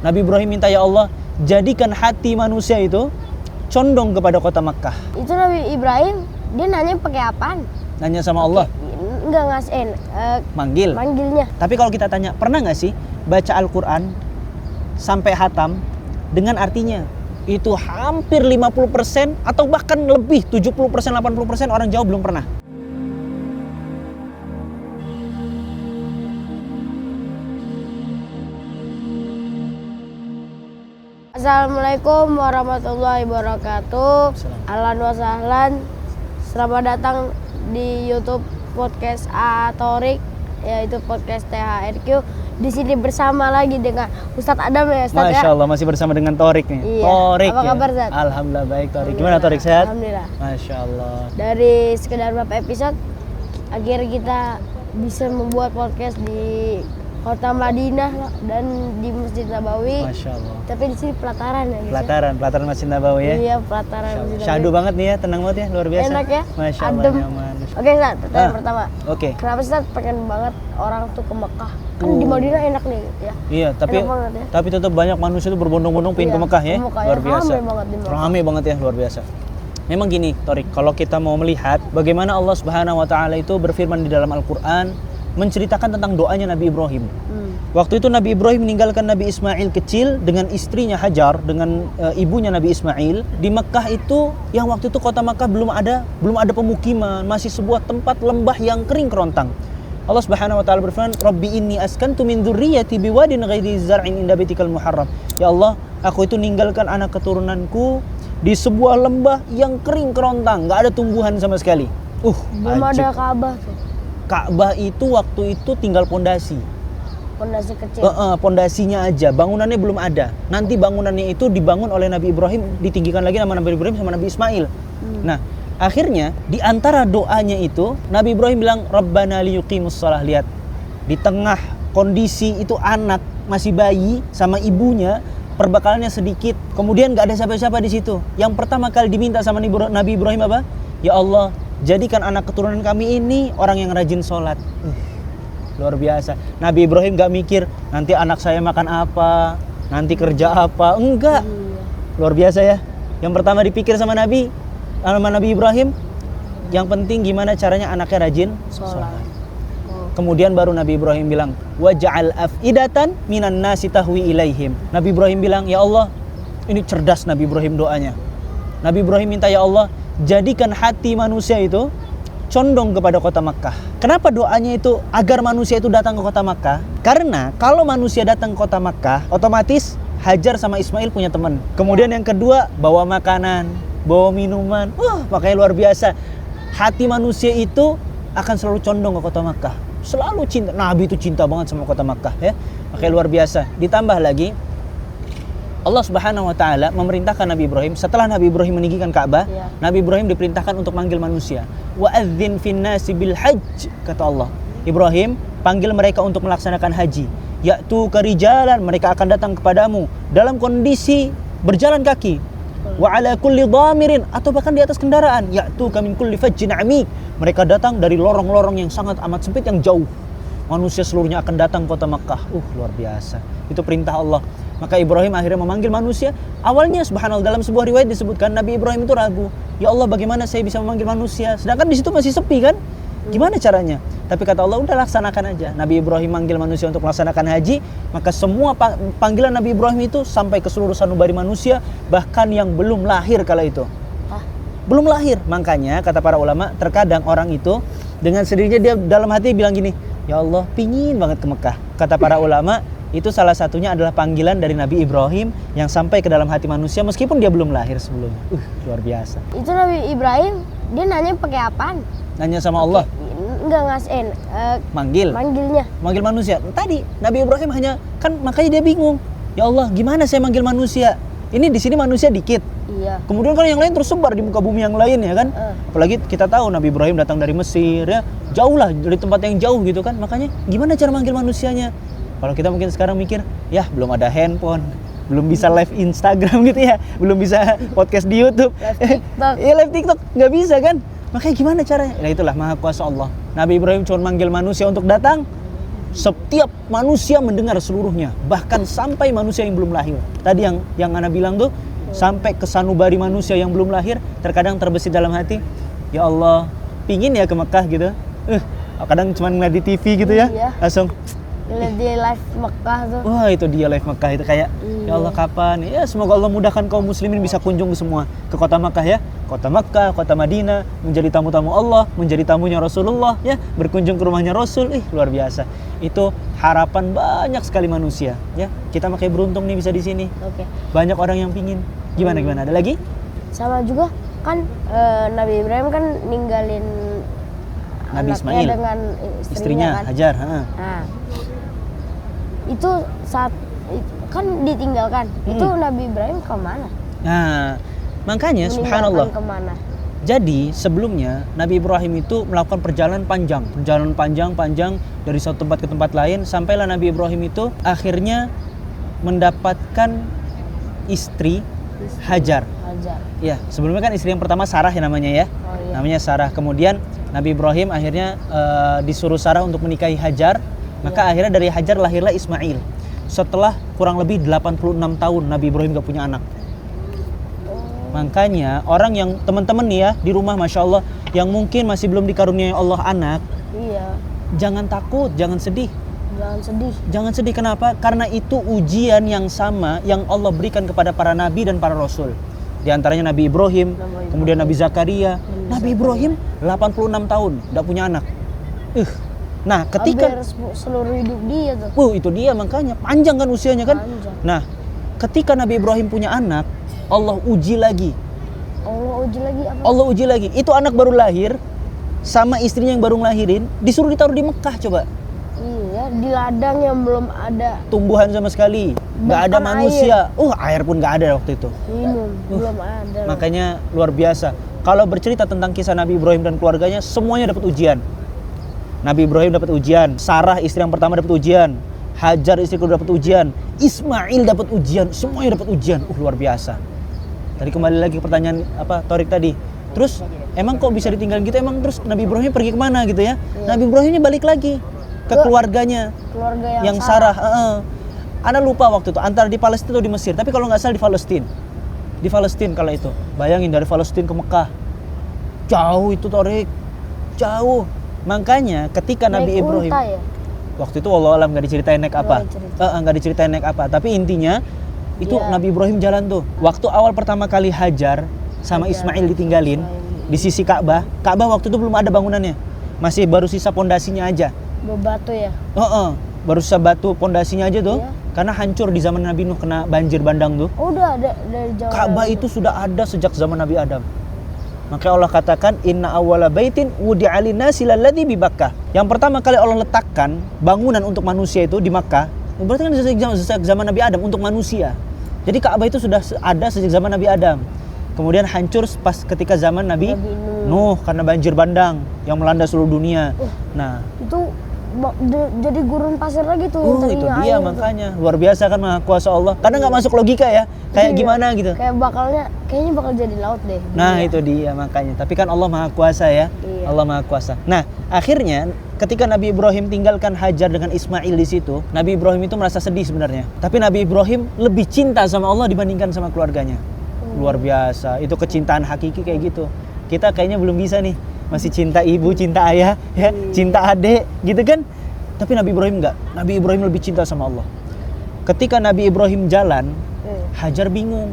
Nabi Ibrahim minta, ya Allah, jadikan hati manusia itu condong kepada kota Makkah. Itu Nabi Ibrahim, dia nanya pakai apaan? Nanya sama Allah. Enggak ngasihin, manggilnya. Tapi kalau kita tanya, pernah nggak sih baca Al-Quran sampai hatam dengan artinya? Itu hampir 50% atau bahkan lebih 70%, 80% orang Jawa belum pernah. Assalamualaikum warahmatullahi wabarakatuh. Ahlan wa sahlan. Selamat datang di YouTube podcast Thorik, yaitu podcast THRQ. Di sini bersama lagi dengan Ustadz Adam ya, Ustadz. Masya Allah, masih bersama dengan Thorik nih. Iya. Thorik, apa kabar, Ustadz? Alhamdulillah baik, Thorik. Gimana, Thorik, sehat? Alhamdulillah. Masya Allah. Dari sekedar beberapa episode, akhirnya kita bisa membuat podcast di Kota Madinah dan di Masjid Nabawi. Masya Allah. Tapi di sini pelataran ya, Pelataran Masjid Nabawi ya. Iya, pelataran Masjid Nabawi. Syahdu banget nih ya, tenang banget ya, luar biasa. Enak ya, Masya Allah, adem. nyaman. Oke, Ustaz, pertanyaan pertama. Oke. Kenapa Ustaz pengen banget orang tuh ke Mekah? Kan di Madinah enak nih ya. Iya, tapi Enak banget ya. tapi tetap banyak manusia itu berbondong-bondong pengen Iya, ke Mekah ya. ke Mekah ya. Luar biasa. Rame banget di Mekah. Rame banget ya, luar biasa. Memang gini, Thorik, kalau kita mau melihat bagaimana Allah Subhanahu wa taala itu berfirman di dalam Al-Qur'an menceritakan tentang doanya Nabi Ibrahim. Waktu itu Nabi Ibrahim meninggalkan Nabi Ismail kecil dengan istrinya Hajar, dengan ibunya Nabi Ismail di Mekah itu, yang waktu itu kota Mekah belum ada pemukiman, masih sebuah tempat lembah yang kering kerontang. Allah Subhanahu wa taala berfirman, "Rabbi inni askantu min dzurriyyati biwadin ghairi zar'in inda baitikal muharram." Ya Allah, aku itu ninggalkan anak keturunanku di sebuah lembah yang kering kerontang, enggak ada tumbuhan sama sekali. Belum ada Ka'bah tuh. Ka'bah itu waktu itu tinggal pondasi. Pondasi kecil. Pondasinya aja, bangunannya belum ada. Nanti bangunannya itu dibangun oleh Nabi Ibrahim, ditinggikan lagi sama Nabi Ibrahim sama Nabi Ismail. Nah, akhirnya di antara doanya itu Nabi Ibrahim bilang, Rabbana liyuqimus shalah. Lihat, di tengah kondisi itu anak masih bayi sama ibunya, perbekalannya sedikit, kemudian nggak ada siapa-siapa di situ. Yang pertama kali diminta sama Nabi Ibrahim apa? Ya Allah, jadikan anak keturunan kami ini orang yang rajin sholat. Luar biasa. Nabi Ibrahim gak mikir nanti anak saya makan apa, nanti kerja apa. Enggak. Luar biasa ya. Yang pertama dipikir sama Nabi Ibrahim, yang penting gimana caranya anaknya rajin sholat. Kemudian baru Nabi Ibrahim bilang, waja'al af'idatan minan nasi tahwi ilaihim. Nabi Ibrahim bilang, ya Allah, ini cerdas Nabi Ibrahim doanya. Nabi Ibrahim minta, ya Allah, jadikan hati manusia itu condong kepada kota Makkah. Kenapa doanya itu agar manusia itu datang ke kota Makkah? Karena kalau manusia datang ke kota Makkah, otomatis Hajar sama Ismail punya teman. Kemudian yang kedua, bawa makanan, bawa minuman. Makanya luar biasa. Hati manusia itu akan selalu condong ke kota Makkah. Selalu cinta. Nabi itu cinta banget sama kota Makkah ya. Makanya luar biasa. Ditambah lagi, Allah Subhanahu wa taala memerintahkan Nabi Ibrahim, setelah Nabi Ibrahim meninggikan Ka'bah, Nabi Ibrahim diperintahkan untuk manggil manusia. Wa'adzin fin nasi bil hajj, kata Allah. Ibrahim, panggil mereka untuk melaksanakan haji. Ya'tu karijalan, mereka akan datang kepadamu dalam kondisi berjalan kaki. Wa ala kulli dhamirin, atau bahkan di atas kendaraan. Ya'tu min kulli fajjin amik, mereka datang dari lorong-lorong yang sangat amat sempit yang jauh. Manusia seluruhnya akan datang ke kota Makkah. Luar biasa. Itu perintah Allah. Maka Ibrahim akhirnya memanggil manusia. Awalnya subhanallah, dalam sebuah riwayat disebutkan Nabi Ibrahim itu ragu. Ya Allah, bagaimana saya bisa memanggil manusia? Sedangkan di situ masih sepi kan? Gimana caranya? Tapi kata Allah, udah laksanakan aja. Nabi Ibrahim manggil manusia untuk melaksanakan haji. Maka semua panggilan Nabi Ibrahim itu sampai ke seluruh sanubari manusia, bahkan yang belum lahir kala itu. Belum lahir. Makanya kata para ulama, terkadang orang itu dengan sendirinya dia dalam hati bilang gini, ya Allah, pingin banget ke Mekah. Kata para ulama, itu salah satunya adalah panggilan dari Nabi Ibrahim yang sampai ke dalam hati manusia meskipun dia belum lahir sebelumnya. Luar biasa. Itu Nabi Ibrahim, dia nanya pakai apaan? Nanya sama Allah. Enggak ngasihin, manggilnya. Manggil manusia. Tadi Nabi Ibrahim hanya, kan makanya dia bingung. Ya Allah, gimana saya manggil manusia? Ini di sini manusia dikit. Iya. Kemudian kan yang lain tersebar di muka bumi yang lain ya kan. Apalagi kita tahu Nabi Ibrahim datang dari Mesir ya, jauh lah dari tempat yang jauh gitu kan. Makanya gimana cara manggil manusianya? Kalau kita mungkin sekarang mikir, ya belum ada handphone, belum bisa live Instagram gitu ya, belum bisa podcast di YouTube, live TikTok, nggak bisa kan? Makanya gimana caranya? Nah itulah maha kuasa Allah. Nabi Ibrahim cuma manggil manusia untuk datang, Setiap manusia mendengar seluruhnya, bahkan sampai manusia yang belum lahir. Tadi yang Ana bilang tuh, sampai ke sanubari manusia yang belum lahir, terkadang terbesit dalam hati, ya Allah, pingin ya ke Mekah gitu. Kadang cuma ngeliat di TV gitu ya, Iya. langsung Lihat di live Mekah tuh. wah itu dia live Mekah itu kayak ya Allah kapan ya, semoga Allah mudahkan kaum muslimin bisa kunjung ke semua ke kota Mekah ya, kota Mekah, kota Madinah, menjadi tamu-tamu Allah, menjadi tamunya Rasulullah ya, berkunjung ke rumahnya Rasul. Luar biasa, itu harapan banyak sekali manusia ya. Kita makanya beruntung nih bisa di sini, Oke. banyak orang yang pingin. Gimana ada lagi? Sama juga kan Nabi Ibrahim kan ninggalin Nabi anaknya Ismail, dengan istrinya kan. Hajar. Nah, itu saat kan ditinggalkan. Itu Nabi Ibrahim kemana? Nah makanya Meninggalkan subhanallah, kemana? jadi sebelumnya Nabi Ibrahim itu melakukan perjalanan panjang dari satu tempat ke tempat lain, sampailah Nabi Ibrahim itu akhirnya mendapatkan istri Hajar. Hajar. Ya, sebelumnya kan istri yang pertama Sarah ya namanya ya. Oh iya. Namanya Sarah. Kemudian Nabi Ibrahim akhirnya disuruh Sarah untuk menikahi Hajar, maka akhirnya dari Hajar lahirlah Ismail. Setelah kurang lebih 86 tahun Nabi Ibrahim gak punya anak. Makanya orang yang teman-teman nih ya di rumah, masya Allah, yang mungkin masih belum dikaruniai Allah anak, Iya. jangan takut, jangan sedih. Jangan sedih. Jangan sedih, kenapa? Karena itu ujian yang sama yang Allah berikan kepada para nabi dan para rasul. Di antaranya Nabi Ibrahim, kemudian Nabi Zakaria. Nabi Ibrahim 86 tahun gak punya anak. Nah ketika Hampir seluruh hidup dia tuh. itu dia, makanya panjang kan usianya kan. Panjang. Nah ketika Nabi Ibrahim punya anak, Allah uji lagi. Allah uji lagi apa? Allah uji lagi. Itu anak baru lahir sama istrinya yang baru ngelahirin, disuruh ditaruh di Mekah coba. Iya, di ladang yang belum ada Tumbuhan sama sekali, nggak ada Bahkan manusia. Air pun nggak ada waktu itu. minum, belum ada. Makanya luar biasa. Kalau bercerita tentang kisah Nabi Ibrahim dan keluarganya, semuanya dapat ujian. Nabi Ibrahim dapat ujian, Sarah istri yang pertama dapat ujian, Hajar istri kedua dapat ujian, Ismail dapat ujian, semuanya dapat ujian. Luar biasa. Tadi kembali lagi ke pertanyaan Torik tadi. Terus emang kok bisa ditinggalin gitu? Emang terus Nabi Ibrahim pergi kemana gitu ya? Nabi Ibrahimnya balik lagi ke keluarganya. Keluarga yang Sarah. Ana lupa waktu itu antara di Palestina atau di Mesir. Tapi kalau nggak salah di Palestina. Di Palestina kala itu. Bayangin dari Palestina ke Mekah. Jauh itu Torik. Jauh. Makanya ketika Nabi naik Ibrahim unta ya? waktu itu wallahu alam nggak diceritain naik apa. Nggak diceritain naik apa. Tapi intinya itu Nabi Ibrahim jalan tuh. Waktu awal pertama kali Hajar sama Ismail ditinggalin di sisi Ka'bah. Ka'bah waktu itu belum ada bangunannya. Masih baru sisa pondasinya aja. Bebatu ya? Baru sisa batu pondasinya aja tuh. Iya. Karena hancur di zaman Nabi Nuh kena banjir bandang tuh. Oh, udah ada dari jauh. Ka'bah itu sudah ada sejak zaman Nabi Adam. Maka Allah katakan inna awwala baitin wudi'a lin-nasi lalladzi bi Bakkah. Yang pertama kali Allah letakkan bangunan untuk manusia itu di Makkah. Berarti kan sejak zaman Nabi Adam untuk manusia. Jadi Ka'bah itu sudah ada sejak zaman Nabi Adam. Kemudian hancur pas ketika zaman Nabi Nuh karena banjir bandang yang melanda seluruh dunia. Nah, itu jadi gurun pasir lagi tuh. itu dia makanya luar biasa kan Maha Kuasa Allah. Karena nggak masuk logika ya, kayak gimana gitu. Kayaknya bakal jadi laut deh. Nah itu dia makanya. Tapi kan Allah Maha Kuasa ya. Iya. Allah Maha Kuasa. Nah akhirnya ketika Nabi Ibrahim tinggalkan Hajar dengan Ismail di situ, Nabi Ibrahim itu merasa sedih sebenarnya. Tapi Nabi Ibrahim lebih cinta sama Allah dibandingkan sama keluarganya. Luar biasa. Itu kecintaan hakiki kayak gitu. Kita kayaknya belum bisa nih. Masih cinta ibu, cinta ayah, ya, cinta adik, gitu kan? Tapi Nabi Ibrahim enggak. Nabi Ibrahim lebih cinta sama Allah. Ketika Nabi Ibrahim jalan, Hajar bingung.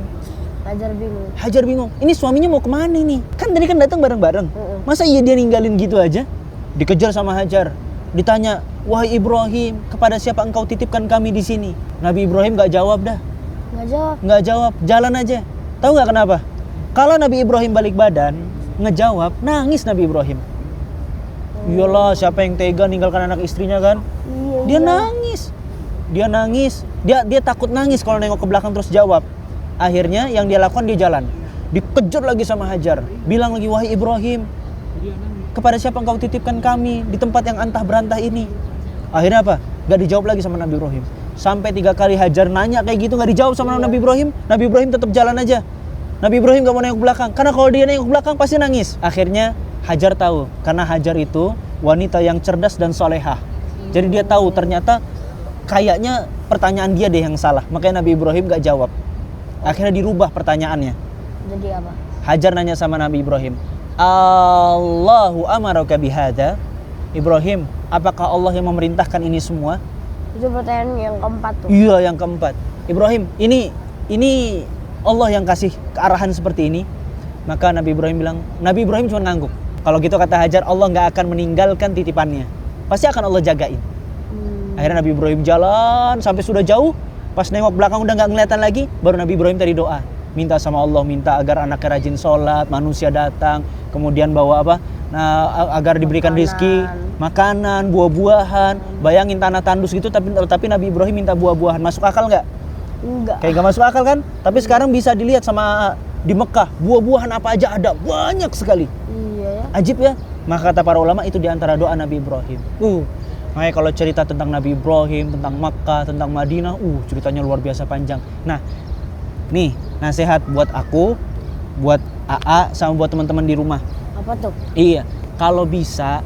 Hajar bingung. Ini suaminya mau kemana nih? Kan tadi kan datang bareng-bareng. Masa iya dia ninggalin gitu aja? Dikejar sama Hajar. Ditanya, wahai Ibrahim, kepada siapa engkau titipkan kami di sini? Nabi Ibrahim enggak jawab dah. Enggak jawab. Jalan aja. Tahu nggak kenapa? Kalau Nabi Ibrahim balik badan, ngejawab, nangis Nabi Ibrahim. Iyalah, siapa yang tega ninggalkan anak istrinya kan? Dia nangis. Dia takut nangis kalau nengok ke belakang terus jawab. Akhirnya yang dia lakukan, dia jalan. Dikejar lagi sama Hajar. Bilang lagi, wahai Ibrahim, kepada siapa engkau titipkan kami di tempat yang antah berantah ini? Akhirnya apa? Gak dijawab lagi sama Nabi Ibrahim. Sampai 3 kali Hajar nanya kayak gitu, gak dijawab sama Nabi Ibrahim. Nabi Ibrahim tetap jalan aja. Nabi Ibrahim gak mau nengok belakang, karena kalau dia nengok belakang pasti nangis. Akhirnya Hajar tahu, karena Hajar itu wanita yang cerdas dan solehah. Jadi dia tahu ternyata kayaknya pertanyaan dia deh yang salah. Makanya Nabi Ibrahim gak jawab. Akhirnya dirubah pertanyaannya. Jadi apa? Hajar nanya sama Nabi Ibrahim, Allahu amaraka bihada. Ibrahim, apakah Allah yang memerintahkan ini semua? Itu pertanyaan yang keempat tuh. Iya, yang keempat. Ibrahim, ini Allah yang kasih kearahan seperti ini. Maka Nabi Ibrahim cuma ngangguk. Kalau gitu kata Hajar, Allah nggak akan meninggalkan titipannya. Pasti akan Allah jagain. Akhirnya Nabi Ibrahim jalan sampai sudah jauh. Pas nengok belakang udah nggak ngeliatan lagi. Baru Nabi Ibrahim tadi doa. Minta sama Allah, minta agar anaknya rajin sholat, manusia datang. Kemudian bawa apa? Nah, agar diberikan rezeki, makanan, buah-buahan. Bayangin tanah tandus gitu, tapi Nabi Ibrahim minta buah-buahan. Masuk akal nggak? Enggak. Kayak nggak masuk akal kan? Tapi sekarang bisa dilihat sama di Mekah, buah-buahan apa aja ada, banyak sekali. Iya ya. Ajib ya. Maka kata para ulama itu diantara doa Nabi Ibrahim. Makanya kalau cerita tentang Nabi Ibrahim, tentang Makkah, tentang Madinah, ceritanya luar biasa panjang. Nah, nih nasihat buat aku, buat AA, sama buat teman-teman di rumah. Apa tuh? Iya, kalau bisa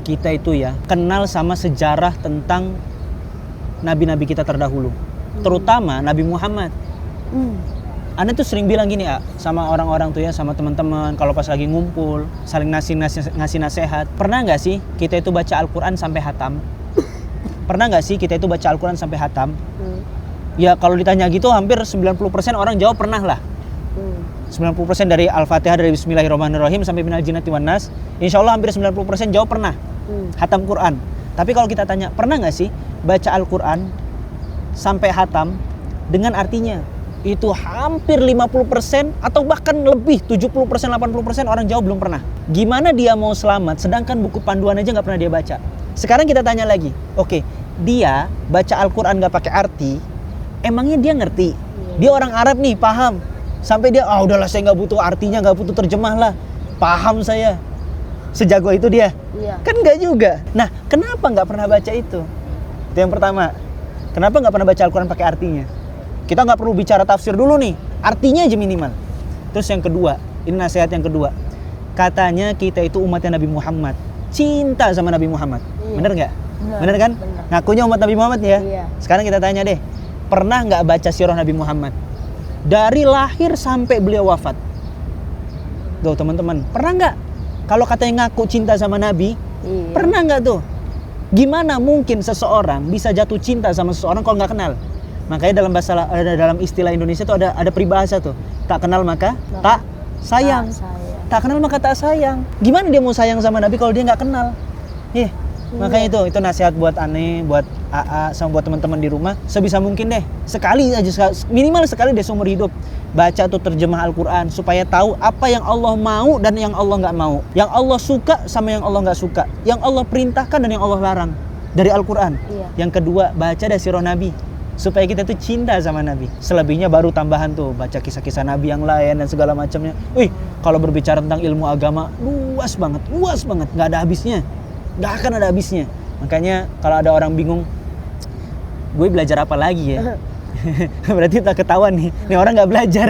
kita itu ya kenal sama sejarah tentang nabi-nabi kita terdahulu, terutama Nabi Muhammad. Anda tuh sering bilang gini sama orang-orang tuh ya, sama teman-teman kalau pas lagi ngumpul, saling ngasih nasihat. Pernah nggak sih kita itu baca Al-Quran sampai hatam? Pernah nggak sih kita itu baca Al-Quran sampai hatam? Ya kalau ditanya gitu hampir 90% orang jawab pernah lah. 90% dari Al-Fatihah, dari Bismillahirrahmanirrahim sampai minal jinnati wan nas, insya Allah hampir 90% jawab pernah hatam Quran. Tapi kalau kita tanya, pernah nggak sih baca Al-Quran sampai hatam dengan artinya? Itu hampir 50% atau bahkan lebih 70%, 80% orang jawab belum pernah. Gimana dia mau selamat sedangkan buku panduan aja nggak pernah dia baca? Sekarang kita tanya lagi, oke, dia baca Al-Quran nggak pakai arti, emangnya dia ngerti? Dia orang Arab nih, paham. Sampai dia, udahlah saya nggak butuh artinya, nggak butuh terjemah lah, paham saya. Sejago itu dia? Iya. Kan nggak juga. Nah, kenapa nggak pernah baca itu? Itu yang pertama. Kenapa nggak pernah baca Al-Quran pakai artinya? Kita nggak perlu bicara tafsir dulu nih, artinya aja minimal. Terus yang kedua, ini nasihat yang kedua. Katanya kita itu umatnya Nabi Muhammad, cinta sama Nabi Muhammad. Iya. Bener nggak? Bener kan? Bener. Ngakunya umat Nabi Muhammad ya? Iya. Sekarang kita tanya deh, pernah nggak baca sirah Nabi Muhammad? Dari lahir sampai beliau wafat. Tuh teman-teman, pernah nggak? Kalau katanya ngaku cinta sama Nabi, pernah nggak tuh? Gimana mungkin seseorang bisa jatuh cinta sama seseorang kalau nggak kenal? Makanya dalam istilah Indonesia tuh ada peribahasa tuh, tak kenal maka tak sayang. Tak kenal maka tak sayang. Gimana dia mau sayang sama Nabi kalau dia nggak kenal? Makanya itu nasihat buat Ane, buat AA, sama buat teman-teman di rumah. Sebisa mungkin deh, sekali aja, minimal sekali deh seumur hidup, baca tuh terjemah Al-Quran supaya tahu apa yang Allah mau dan yang Allah nggak mau, yang Allah suka sama yang Allah nggak suka, yang Allah perintahkan dan yang Allah larang dari Al-Quran. Yang kedua, baca dari sirah Nabi supaya kita tuh cinta sama Nabi. Selebihnya baru tambahan tuh, baca kisah-kisah Nabi yang lain dan segala macamnya. Kalau berbicara tentang ilmu agama luas banget, nggak ada habisnya. Gak akan ada habisnya. Makanya kalau ada orang bingung, gue belajar apa lagi ya? Berarti tak ketahuan nih orang gak belajar.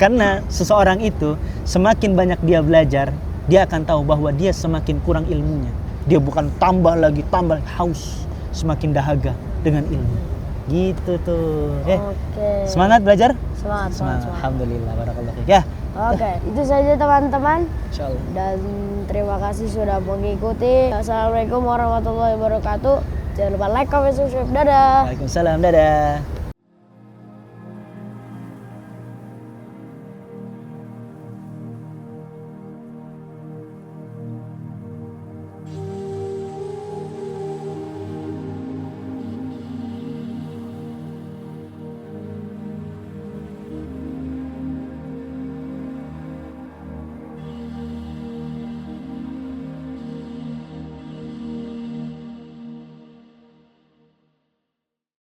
Karena seseorang itu semakin banyak dia belajar, dia akan tahu bahwa dia semakin kurang ilmunya. Dia bukan tambah haus, semakin dahaga dengan ilmu. Gitu tuh. Semangat belajar? Semangat. Alhamdulillah, barakallahu fiik. Ya. Oke, itu saja teman-teman. Insyaallah. Dan terima kasih sudah mengikuti. Assalamualaikum warahmatullahi wabarakatuh. Jangan lupa like, comment, subscribe. Dadah. Waalaikumsalam, dadah.